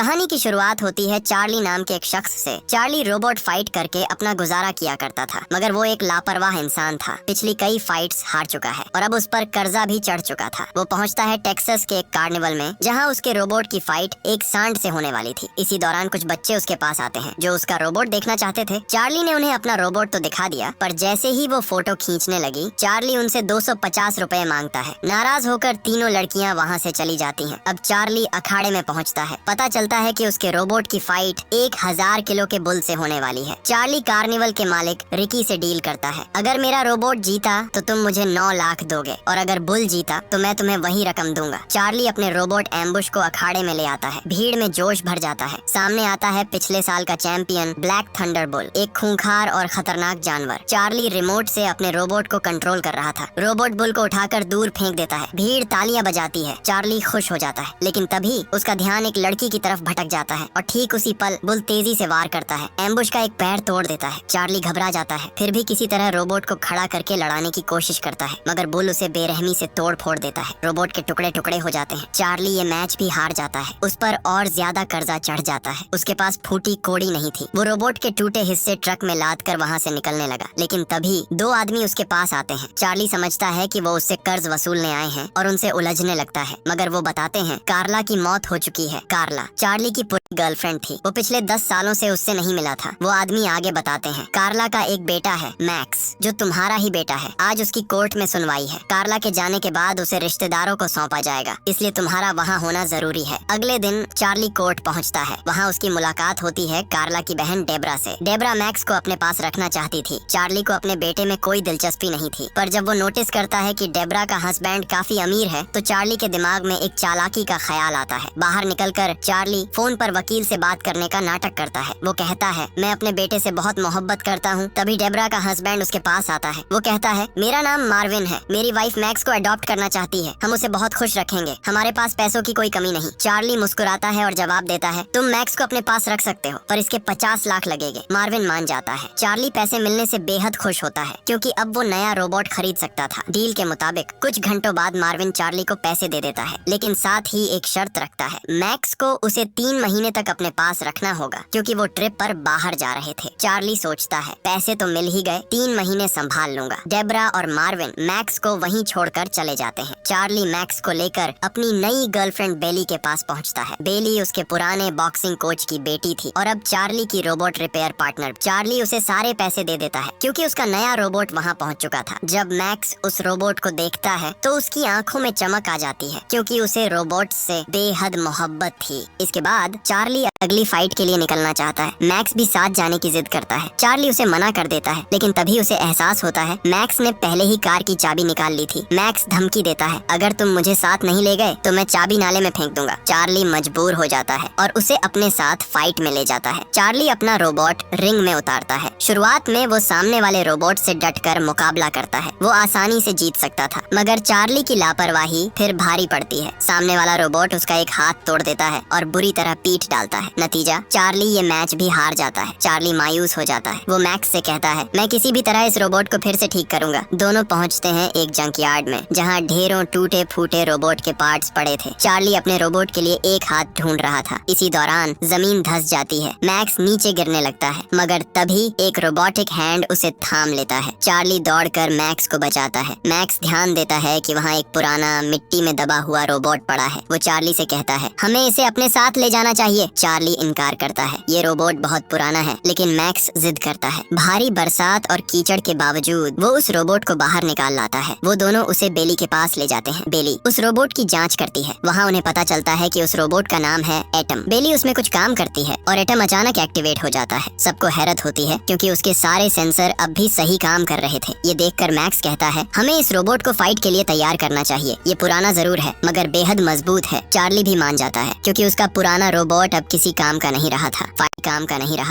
कहानी की शुरुआत होती है चार्ली नाम के एक शख्स से। चार्ली रोबोट फाइट करके अपना गुजारा किया करता था, मगर वो एक लापरवाह इंसान था। पिछली कई फाइट्स हार चुका है और अब उस पर कर्जा भी चढ़ चुका था। वो पहुंचता है टेक्सास के एक कार्निवल में, जहां उसके रोबोट की फाइट एक सांड से होने वाली थी। इसी दौरान कुछ बच्चे उसके पास आते हैं जो उसका रोबोट देखना चाहते थे। चार्ली ने उन्हें अपना रोबोट तो दिखा दिया, पर जैसे ही वो फोटो खींचने लगी, चार्ली उनसे 250 रुपए मांगता है। नाराज होकर तीनों लड़कियां वहां से चली जाती हैं। अब चार्ली अखाड़े में पहुंचता है। पता चलता है कि उसके रोबोट की फाइट 1000 किलो के बुल से होने वाली है। चार्ली कार्निवल के मालिक रिकी से डील करता है, अगर मेरा रोबोट जीता तो तुम मुझे 9 लाख दोगे, और अगर बुल जीता तो मैं तुम्हें वही रकम दूंगा। चार्ली अपने रोबोट एम्बुश को अखाड़े में ले आता है। भीड़ में जोश भर जाता है। सामने आता है पिछले साल का चैंपियन ब्लैक थंडर बुल, एक खूंखार और खतरनाक जानवर। चार्ली रिमोट से अपने रोबोट को कंट्रोल कर रहा था। रोबोट बुल को उठाकर दूर फेंक देता है। भीड़ तालियां बजाती है। चार्ली खुश हो जाता है, लेकिन तभी उसका ध्यान एक लड़की की तरफ भटक जाता है और ठीक उसी पल बुल तेजी से वार करता है। एम्बुश का एक पैर तोड़ देता है। चार्ली घबरा जाता है, फिर भी किसी तरह रोबोट को खड़ा करके लड़ाने की कोशिश करता है, मगर बुल उसे बेरहमी से तोड़ फोड़ देता है। रोबोट के टुकड़े टुकड़े हो जाते हैं। चार्ली ये मैच भी हार जाता है। उस पर और ज्यादा कर्जा चढ़ जाता है। उसके पास फूटी कोड़ी नहीं थी। वो रोबोट के टूटे हिस्से ट्रक में लाद कर वहाँ से निकलने लगा, लेकिन तभी 2 आदमी उसके पास आते हैं। चार्ली समझता है कि वो उससे कर्ज वसूलने आए हैं और उनसे उलझने लगता है, मगर वो बताते हैं कार्ला की मौत हो चुकी है। कार्ला चार्ली की गर्लफ्रेंड थी। वो पिछले 10 सालों से उससे नहीं मिला था। वो आदमी आगे बताते हैं, कार्ला का एक बेटा है मैक्स, जो तुम्हारा ही बेटा है। आज उसकी कोर्ट में सुनवाई है। कार्ला के जाने के बाद उसे रिश्तेदारों को सौंपा जाएगा, इसलिए तुम्हारा वहाँ होना जरूरी है। अगले दिन चार्ली कोर्ट पहुँचता है। वहाँ उसकी मुलाकात होती है कार्ला की बहन डेब्रा से। डेब्रा मैक्स को अपने पास रखना चाहती थी। चार्ली को अपने बेटे में कोई दिलचस्पी नहीं थी, पर जब वो नोटिस करता है कि डेब्रा का हस्बैंड काफी अमीर है, तो चार्ली के दिमाग में एक चालाकी का ख्याल आता है। बाहर निकलकर चार्ली फोन पर वकील से बात करने का नाटक करता है। वो कहता है, मैं अपने बेटे से बहुत मोहब्बत करता हूँ। तभी डेब्रा का हस्बैंड उसके पास आता है। वो कहता है, मेरा नाम मार्विन है, मेरी वाइफ मैक्स को अडॉप्ट करना चाहती है, हम उसे बहुत खुश रखेंगे, हमारे पास पैसों की कोई कमी नहीं। चार्ली मुस्कुराता है और जवाब देता है, तुम मैक्स को अपने पास रख सकते हो, पर इसके 50 लाख लगेंगे। मार्विन मान जाता है। चार्ली पैसे मिलने से बेहद खुश होता है, क्योंकि अब वो नया रोबोट खरीद सकता था। डील के मुताबिक कुछ घंटों बाद मार्विन चार्ली को पैसे दे देता है, लेकिन साथ ही एक शर्त रखता है, मैक्स को उसे 3 महीने तक अपने पास रखना होगा, क्योंकि वो ट्रिप पर बाहर जा रहे थे। चार्ली सोचता है, पैसे तो मिल ही गए, 3 महीने संभाल लूंगा। डेब्रा और मार्विन मैक्स को वहीं छोड़कर चले जाते हैं। चार्ली मैक्स को लेकर अपनी नई गर्लफ्रेंड बेली के पास पहुंचता है। बेली उसके पुराने बॉक्सिंग कोच की बेटी थी और अब चार्ली की रोबोट रिपेयर पार्टनर। चार्ली उसे सारे पैसे दे देता है, क्योंकि उसका नया रोबोट वहां पहुंच चुका था। जब मैक्स उस रोबोट को देखता है तो उसकी आंखों में चमक आ जाती है, क्योंकि उसे रोबोट से बेहद मोहब्बत थी। इसके बाद चार्ली अगली फाइट के लिए निकलना चाहता है। मैक्स भी साथ जाने की जिद करता है। चार्ली उसे मना कर देता है, लेकिन तभी उसे एहसास होता है मैक्स ने पहले ही कार की चाबी निकाल ली थी। मैक्स धमकी देता है, अगर तुम मुझे साथ नहीं ले गए तो मैं चाबी नाले में फेंक दूंगा। चार्ली मजबूर हो जाता है और उसे अपने साथ फाइट में ले जाता है। चार्ली अपना रोबोट रिंग में उतारता है। शुरुआत में वो सामने वाले रोबोट से डटकर मुकाबला करता है। वो आसानी से जीत सकता था, मगर चार्ली की लापरवाही फिर भारी पड़ती है। सामने वाला रोबोट उसका एक हाथ तोड़ देता है और बुरी तरह पीट डालता है। नतीजा, चार्ली ये मैच भी हार जाता है। चार्ली मायूस हो जाता है। वो मैक्स से कहता है, मैं किसी भी तरह इस रोबोट को फिर से ठीक करूंगा। दोनों पहुंचते हैं एक जंकयार्ड में, जहां ढेरों टूटे फूटे रोबोट के पार्ट्स पड़े थे। चार्ली अपने रोबोट के लिए एक हाथ ढूंढ रहा था। इसी दौरान जमीन धंस जाती है। मैक्स नीचे गिरने लगता है, मगर तभी एक रोबोटिक हैंड उसे थाम लेता है। चार्ली दौड़कर मैक्स को बचाता है। मैक्स ध्यान देता है कि वहाँ एक पुराना मिट्टी में दबा हुआ रोबोट पड़ा है। वो चार्ली से कहता है, हमें इसे अपने साथ ले जाना चाहिए। चार्ली इनकार करता है, ये रोबोट बहुत पुराना है, लेकिन मैक्स जिद करता है। भारी बरसात और कीचड़ के बावजूद वो उस रोबोट को बाहर निकाल लाता है। वो दोनों उसे बेली के पास ले जाते हैं। बेली उस रोबोट की जांच करती है। वहाँ उन्हें पता चलता है कि उस रोबोट का नाम है एटम। बेली उसमें कुछ काम करती है और एटम अचानक एक्टिवेट हो जाता है। सबको हैरत होती है, क्योंकि उसके सारे सेंसर अब भी सही काम कर रहे थे। ये देखकर मैक्स कहता है, हमें इस रोबोट को फाइट के लिए तैयार करना चाहिए। ये पुराना जरूर है, मगर बेहद मजबूत है। चार्ली भी मान जाता है, क्योंकि उसका पुराना रोबोट अब किसी काम का नहीं रहा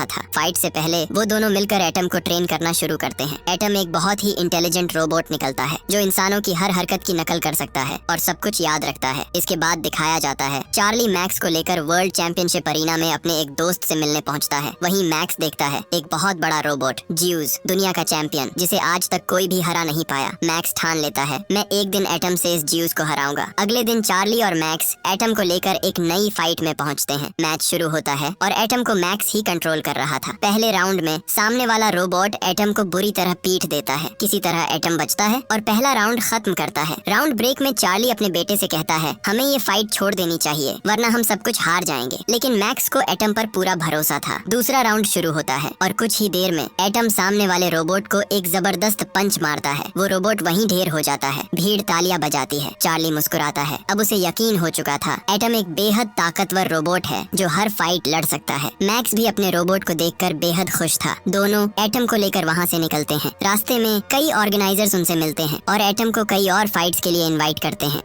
था। फाइट से पहले वो दोनों मिलकर एटम को ट्रेन करना शुरू करते हैं। एटम एक बहुत ही इंटेलिजेंट रोबोट निकलता है, जो इंसानों की हर हरकत की नकल कर सकता है और सब कुछ याद रखता है। इसके बाद दिखाया जाता है, चार्ली मैक्स को लेकर वर्ल्ड चैंपियनशिप अरीना में अपने एक दोस्त से मिलने पहुंचता है। वहीं मैक्स देखता है एक बहुत बड़ा रोबोट ज्यूस, दुनिया का चैंपियन, जिसे आज तक कोई भी हरा नहीं पाया। मैक्स ठान लेता है, मैं एक दिन एटम से इस ज्यूस को हराऊंगा। अगले दिन चार्ली और मैक्स एटम को लेकर एक नई फाइट में पहुंचते हैं। मैच शुरू होता है और एटम को मैक्स ही कंट्रोल कर रहा था। पहले राउंड में सामने वाला रोबोट एटम को बुरी तरह पीट देता है। किसी तरह एटम बचता है और पहला राउंड खत्म करता है। राउंड ब्रेक में चार्ली अपने बेटे से कहता है, हमें ये फाइट छोड़ देनी चाहिए वरना हम सब कुछ हार जाएंगे। लेकिन मैक्स को एटम पर पूरा भरोसा था। दूसरा राउंड शुरू होता है और कुछ ही देर में एटम सामने वाले रोबोट को एक जबरदस्त पंच मारता है। वो रोबोट वहीं ढेर हो जाता है। भीड़ तालियां बजाती है। चार्ली मुस्कुराता है। अब उसे यकीन हो चुका था एटम एक बेहद ताकतवर रोबोट है जो हर फाइट लड़ सकता है। मैक्स भी अपने रोबोट को देखकर बेहद खुश था। दोनों एटम को लेकर वहाँ से निकलते हैं। रास्ते में कई ऑर्गेनाइजर्स उनसे मिलते हैं और एटम को कई और फाइट्स के लिए इनवाइट करते हैं।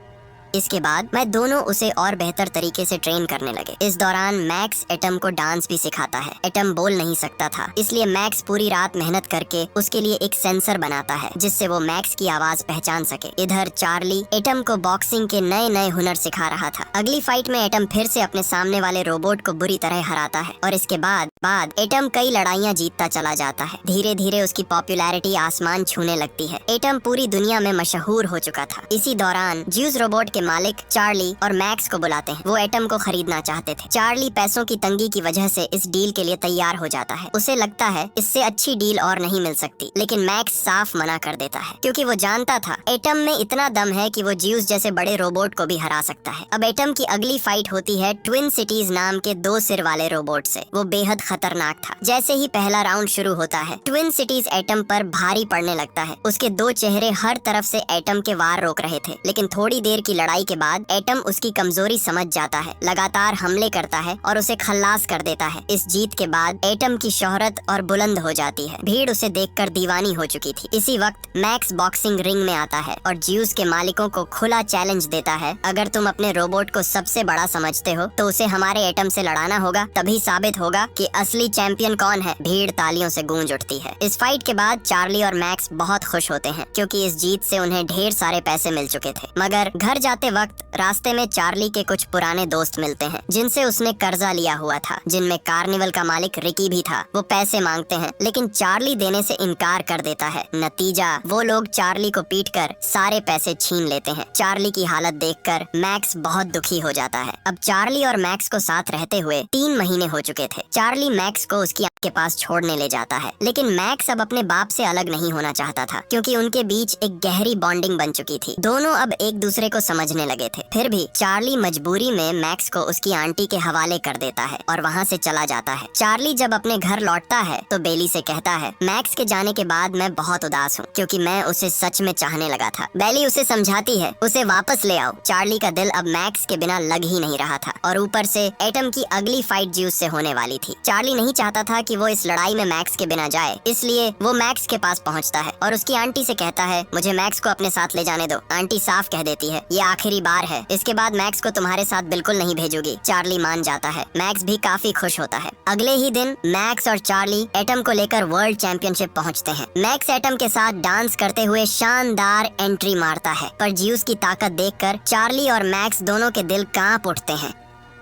इसके बाद मैं दोनों उसे और बेहतर तरीके से ट्रेन करने लगे। इस दौरान मैक्स एटम को डांस भी सिखाता है। एटम बोल नहीं सकता था, इसलिए मैक्स पूरी रात मेहनत करके उसके लिए एक सेंसर बनाता है जिससे वो मैक्स की आवाज पहचान सके। इधर चार्ली एटम को बॉक्सिंग के नए नए हुनर सिखा रहा था। अगली फाइट में एटम फिर से अपने सामने वाले रोबोट को बुरी तरह हराता है और इसके बाद एटम कई लड़ाइयाँ जीतता चला जाता है। धीरे धीरे उसकी पॉपुलैरिटी आसमान छूने लगती है। एटम पूरी दुनिया में मशहूर हो चुका था। इसी दौरान ज्यूस रोबोट के मालिक चार्ली और मैक्स को बुलाते हैं। वो एटम को खरीदना चाहते थे। चार्ली पैसों की तंगी की वजह से इस डील के लिए तैयार हो जाता है। उसे लगता है इससे अच्छी डील और नहीं मिल सकती, लेकिन मैक्स साफ मना कर देता है क्योंकि वो जानता था एटम में इतना दम है कि वो ज्यूस जैसे बड़े रोबोट को भी हरा सकता है। अब एटम की अगली फाइट होती है ट्विन सिटीज नाम के 2 सिर वाले रोबोट से। वो बेहद खतरनाक था। जैसे ही पहला राउंड शुरू होता है ट्विन सिटीज एटम पर भारी पड़ने लगता है। उसके 2 चेहरे हर तरफ से एटम के वार रोक रहे थे, लेकिन थोड़ी देर की लड़ाई के बाद एटम उसकी कमजोरी समझ जाता है, लगातार हमले करता है और उसे खल्लास कर देता है। इस जीत के बाद एटम की शोहरत और बुलंद हो जाती है। भीड़ उसे देखकर दीवानी हो चुकी थी। इसी वक्त मैक्स बॉक्सिंग रिंग में आता है और ज्यूस के मालिकों को खुला चैलेंज देता है, अगर तुम अपने रोबोट को सबसे बड़ा समझते हो तो उसे हमारे एटम से लड़ाना होगा, तभी साबित होगा कि असली चैंपियन कौन है। भीड़ तालियों से गूंज उठती है। इस फाइट के बाद चार्ली और मैक्स बहुत खुश होते हैं क्योंकि इस जीत से उन्हें ढेर सारे पैसे मिल चुके थे। मगर घर जाते वक्त रास्ते में चार्ली के कुछ पुराने दोस्त मिलते हैं जिनसे उसने कर्जा लिया हुआ था, जिनमें कार्निवल का मालिक रिकी भी था। वो पैसे मांगते हैं लेकिन चार्ली देने से इनकार कर देता है। नतीजा वो लोग चार्ली को पीटकर सारे पैसे छीन लेते हैं। चार्ली की हालत देखकर मैक्स बहुत दुखी हो जाता है। अब चार्ली और मैक्स को साथ रहते हुए 3 महीने हो चुके थे। चार्ली मैक्स को उसकी के पास छोड़ने ले जाता है, लेकिन मैक्स अब अपने बाप से अलग नहीं होना चाहता था क्योंकि उनके बीच एक गहरी बॉन्डिंग बन चुकी थी। दोनों अब एक दूसरे को समझने लगे थे। फिर भी चार्ली मजबूरी में मैक्स को उसकी आंटी के हवाले कर देता है और वहाँ से चला जाता है। चार्ली जब अपने घर लौटता है तो बेली से कहता है, मैक्स के जाने के बाद मैं बहुत उदास हूँ क्योंकि मैं उसे सच में चाहने लगा था। बेली उसे समझाती है, उसे वापस ले आओ। चार्ली का दिल अब मैक्स के बिना लग ही नहीं रहा था और ऊपर से एटम की अगली फाइट ज्यूस से होने वाली थी। चार्ली नहीं चाहता था कि वो इस लड़ाई में मैक्स के बिना जाए, इसलिए वो मैक्स के पास पहुंचता है और उसकी आंटी से कहता है, मुझे मैक्स को अपने साथ ले जाने दो। आंटी साफ कह देती है, ये आखिरी बार है, इसके बाद मैक्स को तुम्हारे साथ बिल्कुल नहीं भेजूगी। चार्ली मान जाता है। मैक्स भी काफी खुश होता है। अगले ही दिन मैक्स और चार्ली एटम को लेकर वर्ल्ड चैंपियनशिप पहुंचते हैं। मैक्स एटम के साथ डांस करते हुए शानदार एंट्री मारता है, पर ज्यूस की ताकत देखकर चार्ली और मैक्स दोनों के दिल कांप उठते हैं,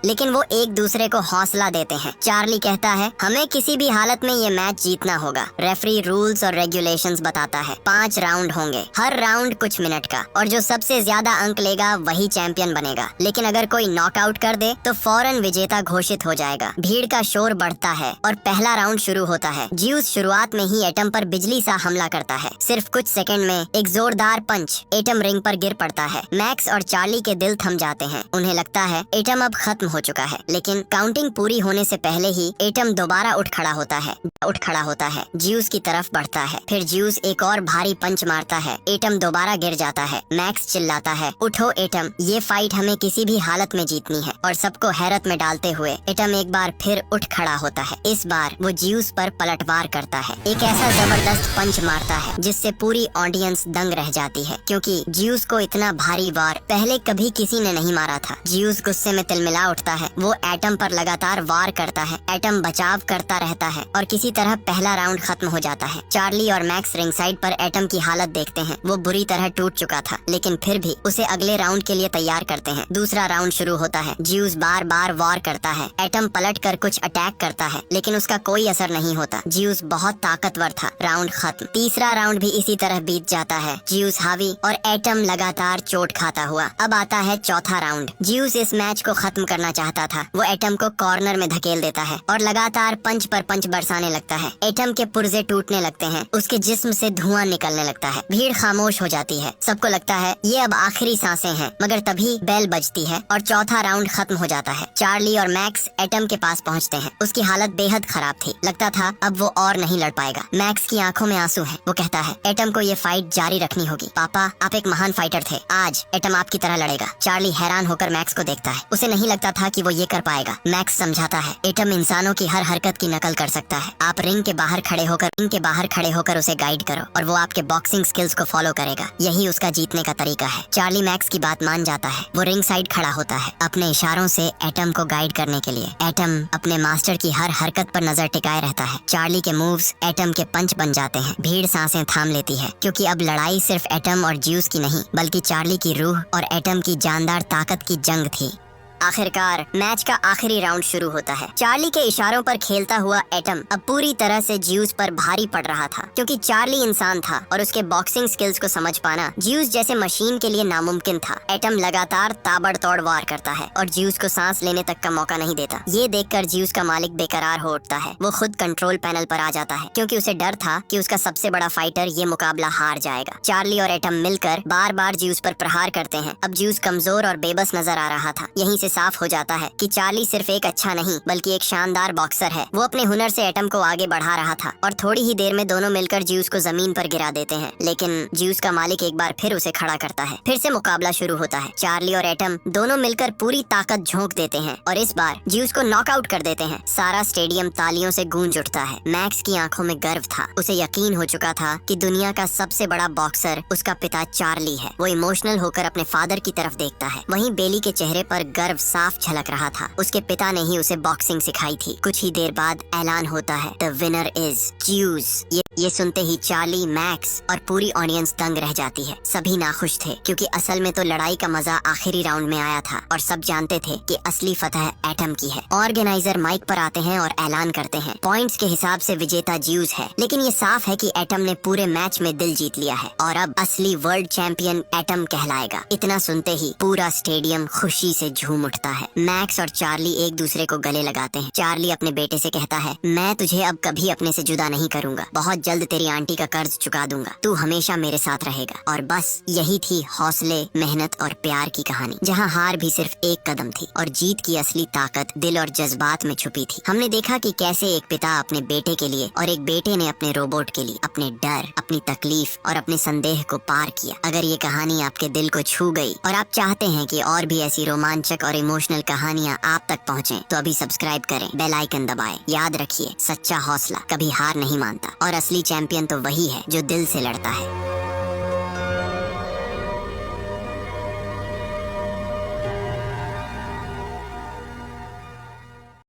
लेकिन वो एक दूसरे को हौसला देते हैं। चार्ली कहता है, हमें किसी भी हालत में ये मैच जीतना होगा। रेफरी रूल्स और रेगुलेशंस बताता है 5 राउंड होंगे, हर राउंड कुछ मिनट का, और जो सबसे ज्यादा अंक लेगा वही चैंपियन बनेगा। लेकिन अगर कोई नॉकआउट कर दे तो फौरन विजेता घोषित हो जाएगा। भीड़ का शोर बढ़ता है और पहला राउंड शुरू होता है। ज्यूस शुरुआत में ही एटम पर बिजली सा हमला करता है। सिर्फ कुछ सेकंड में एक जोरदार पंच एटम रिंग पर गिर पड़ता है। मैक्स और चार्ली के दिल थम जाते हैं। उन्हें लगता है एटम अब खत्म हो चुका है, लेकिन काउंटिंग पूरी होने से पहले ही एटम दोबारा उठ खड़ा होता है। ज्यूस की तरफ बढ़ता है। फिर ज्यूस एक और भारी पंच मारता है। एटम दोबारा गिर जाता है। मैक्स चिल्लाता है, उठो एटम, ये फाइट हमें किसी भी हालत में जीतनी है। और सबको हैरत में डालते हुए एटम एक बार फिर उठ खड़ा होता है। इस बार वो ज्यूस पर पलटवार करता है। एक ऐसा जबरदस्त पंच मारता है जिससे पूरी ऑडियंस दंग रह जाती है, क्योंकि ज्यूस को इतना भारी वार पहले कभी किसी ने नहीं मारा था। ज्यूस गुस्से में तिलमिला उठता है। वो एटम पर लगातार वार करता है। एटम बचाव करता रहता है और किसी तरह पहला राउंड खत्म हो जाता है। चार्ली और मैक्स रिंग साइड पर एटम की हालत देखते हैं। वो बुरी तरह टूट चुका था, लेकिन फिर भी उसे अगले राउंड के लिए तैयार करते हैं। दूसरा राउंड शुरू होता है। ज्यूस बार बार वार करता है। एटम पलट कर कुछ अटैक करता है, लेकिन उसका कोई असर नहीं होता। ज्यूस बहुत ताकतवर था। राउंड खत्म। तीसरा राउंड भी इसी तरह बीत जाता है। ज्यूस हावी और एटम लगातार चोट खाता हुआ। अब आता है चौथा राउंड। ज्यूस इस मैच को खत्म करना चाहता था वो एटम को कॉर्नर में धकेल देता है और लगातार पंच पर पंच बरसाने लगता है। एटम के पुर्जे टूटने लगते हैं, उसके जिस्म से धुआं निकलने लगता है। भीड़ खामोश हो जाती है, सबको लगता है ये अब आखिरी सांसें हैं। मगर तभी बेल बजती है और चौथा राउंड खत्म हो जाता है। चार्ली और मैक्स एटम के पास पहुंचते हैं। उसकी हालत बेहद खराब थी, लगता था अब वो और नहीं लड़ पाएगा। मैक्स की आंखों में आंसू हैं। वो कहता है एटम को ये फाइट जारी रखनी होगी। पापा, आप एक महान फाइटर थे, आज एटम आपकी तरह लड़ेगा। चार्ली हैरान होकर मैक्स को देखता है, उसे नहीं लगता था कि वो ये कर पाएगा। मैक्स समझाता है एटम इंसानों की हर हरकत की नकल कर सकता है। आप रिंग के बाहर खड़े होकर उसे गाइड करो और वो आपके बॉक्सिंग स्किल्स को फॉलो करेगा। यही उसका जीतने का तरीका है। चार्ली मैक्स की बात मान जाता है। वो रिंग साइड खड़ा होता है अपने इशारों से एटम को गाइड करने के लिए। एटम अपने मास्टर की हर हरकत पर नजर टिकाए रहता है। चार्ली के मूव्स एटम के पंच बन जाते हैं। भीड़ सांसें थाम लेती है, क्योंकि अब लड़ाई सिर्फ एटम और ज्यूस की नहीं बल्कि चार्ली की रूह और एटम की जानदार ताकत की जंग थी। आखिरकार मैच का आखिरी राउंड शुरू होता है। चार्ली के इशारों पर खेलता हुआ एटम अब पूरी तरह से ज्यूस पर भारी पड़ रहा था, क्योंकि चार्ली इंसान था और उसके बॉक्सिंग स्किल्स को समझ पाना ज्यूस जैसे मशीन के लिए नामुमकिन था। एटम लगातार ताबड़तोड़ वार करता है और ज्यूस को सांस लेने तक का मौका नहीं देता। ये देखकर ज्यूस का मालिक बेकरार हो उठता है। वो खुद कंट्रोल पैनल पर आ जाता है, क्योंकि उसे डर था कि उसका सबसे बड़ा फाइटर ये मुकाबला हार जाएगा। चार्ली और एटम मिलकर बार बार ज्यूस पर प्रहार करते हैं। अब ज्यूस कमजोर और बेबस नजर आ रहा था। यहीं से साफ हो जाता है कि चार्ली सिर्फ एक अच्छा नहीं बल्कि एक शानदार बॉक्सर है। वो अपने हुनर से एटम को आगे बढ़ा रहा था और थोड़ी ही देर में दोनों मिलकर ज्यूस को जमीन पर गिरा देते हैं। लेकिन ज्यूस का मालिक एक बार फिर उसे खड़ा करता है। फिर से मुकाबला शुरू होता है। चार्ली और एटम दोनों मिलकर पूरी ताकत झोंक देते हैं और इस बार ज्यूस को नॉकआउट कर देते हैं। सारा स्टेडियम तालियों से गूंज उठता है। मैक्स की आंखों में गर्व था। उसे यकीन हो चुका था कि दुनिया का सबसे बड़ा बॉक्सर उसका पिता चार्ली है। वो इमोशनल होकर अपने फादर की तरफ देखता है। वहीं बेली के चेहरे पर गर्व साफ झलक रहा था। उसके पिता ने ही उसे बॉक्सिंग सिखाई थी। कुछ ही देर बाद ऐलान होता है, द विनर इज ज्यूस। ये सुनते ही चार्ली, मैक्स और पूरी ऑडियंस दंग रह जाती है। सभी नाखुश थे, क्योंकि असल में तो लड़ाई का मजा आखिरी राउंड में आया था और सब जानते थे कि असली फतह एटम की है। ऑर्गेनाइजर माइक पर आते हैं और ऐलान करते हैं, पॉइंट्स के हिसाब से विजेता ज्यूस है, लेकिन ये साफ है कि एटम ने पूरे मैच में दिल जीत लिया है और अब असली वर्ल्ड चैंपियन एटम कहलाएगा। इतना सुनते ही पूरा स्टेडियम खुशी से झूम उठता है। मैक्स और चार्ली एक दूसरे को गले लगाते हैं। चार्ली अपने बेटे से कहता है, मैं तुझे अब कभी अपने से जुदा नहीं करूंगा। बहुत जल्द तेरी आंटी का कर्ज चुका दूंगा। तू हमेशा मेरे साथ रहेगा। और बस यही थी हौसले, मेहनत और प्यार की कहानी, जहां हार भी सिर्फ एक कदम थी और जीत की असली ताकत दिल और जज्बात में छुपी थी। हमने देखा कि कैसे एक पिता अपने बेटे के लिए और एक बेटे ने अपने रोबोट के लिए अपने डर, अपनी तकलीफ और अपने संदेह को पार किया। अगर ये कहानी आपके दिल को छू गई और आप चाहते हैं कि और भी ऐसी रोमांचक और इमोशनल कहानियाँ आप तक पहुँचे, तो अभी सब्सक्राइब करें, बेल आइकन दबाएं। याद रखिए, सच्चा हौसला कभी हार नहीं मानता और असली चैंपियन तो वही है जो दिल से लड़ता है।